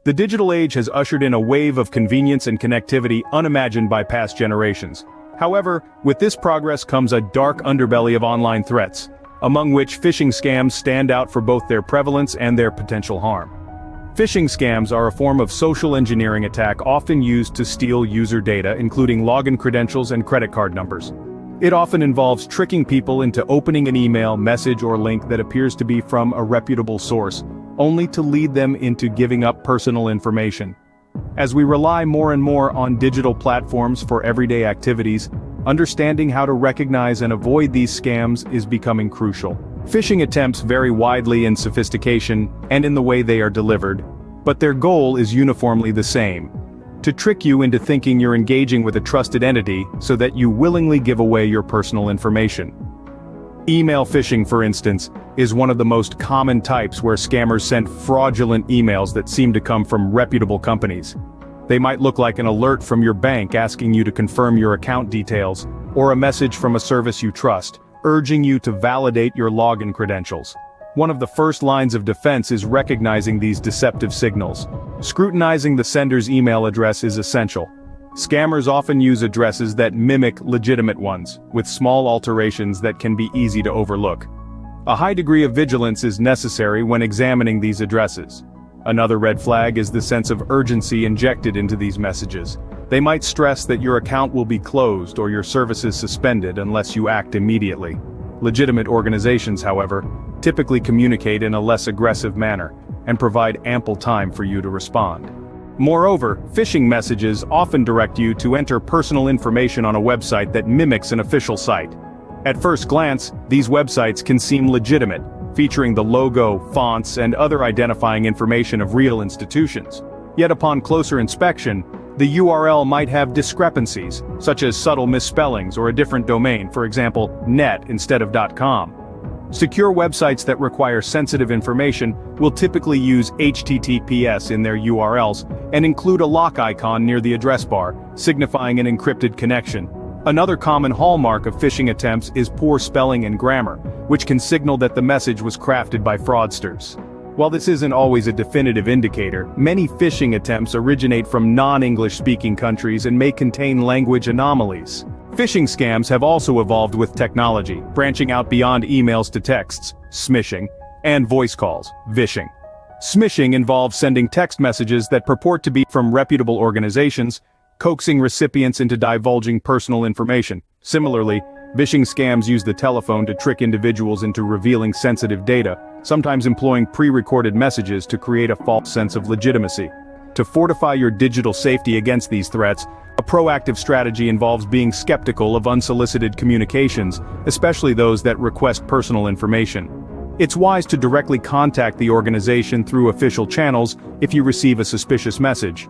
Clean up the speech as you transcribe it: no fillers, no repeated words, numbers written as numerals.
The digital age has ushered in a wave of convenience and connectivity unimagined by past generations. However, with this progress comes a dark underbelly of online threats, among which phishing scams stand out for both their prevalence and their potential harm. Phishing scams are a form of social engineering attack often used to steal user data, including login credentials and credit card numbers. It often involves tricking people into opening an email, message, or link that appears to be from a reputable source, only to lead them into giving up personal information. As we rely more and more on digital platforms for everyday activities, understanding how to recognize and avoid these scams is becoming crucial. Phishing attempts vary widely in sophistication and in the way they are delivered, but their goal is uniformly the same: to trick you into thinking you're engaging with a trusted entity so that you willingly give away your personal information. Email phishing, for instance, is one of the most common types where scammers send fraudulent emails that seem to come from reputable companies. They might look like an alert from your bank asking you to confirm your account details, or a message from a service you trust, urging you to validate your login credentials. One of the first lines of defense is recognizing these deceptive signals. Scrutinizing the sender's email address is essential. Scammers often use addresses that mimic legitimate ones, with small alterations that can be easy to overlook. A high degree of vigilance is necessary when examining these addresses. Another red flag is the sense of urgency injected into these messages. They might stress that your account will be closed or your services suspended unless you act immediately. Legitimate organizations, however, typically communicate in a less aggressive manner and provide ample time for you to respond. Moreover, phishing messages often direct you to enter personal information on a website that mimics an official site. At first glance, these websites can seem legitimate, featuring the logo, fonts, and other identifying information of real institutions. Yet upon closer inspection, the URL might have discrepancies, such as subtle misspellings or a different domain, for example, .net instead of .com. Secure websites that require sensitive information will typically use HTTPS in their URLs and include a lock icon near the address bar, signifying an encrypted connection. Another common hallmark of phishing attempts is poor spelling and grammar, which can signal that the message was crafted by fraudsters. While this isn't always a definitive indicator, many phishing attempts originate from non-English speaking countries and may contain language anomalies. Phishing scams have also evolved with technology, branching out beyond emails to texts, smishing, and voice calls, vishing. Smishing involves sending text messages that purport to be from reputable organizations, coaxing recipients into divulging personal information. Similarly, phishing scams use the telephone to trick individuals into revealing sensitive data, sometimes employing pre-recorded messages to create a false sense of legitimacy. To fortify your digital safety against these threats, a proactive strategy involves being skeptical of unsolicited communications, especially those that request personal information. It's wise to directly contact the organization through official channels if you receive a suspicious message.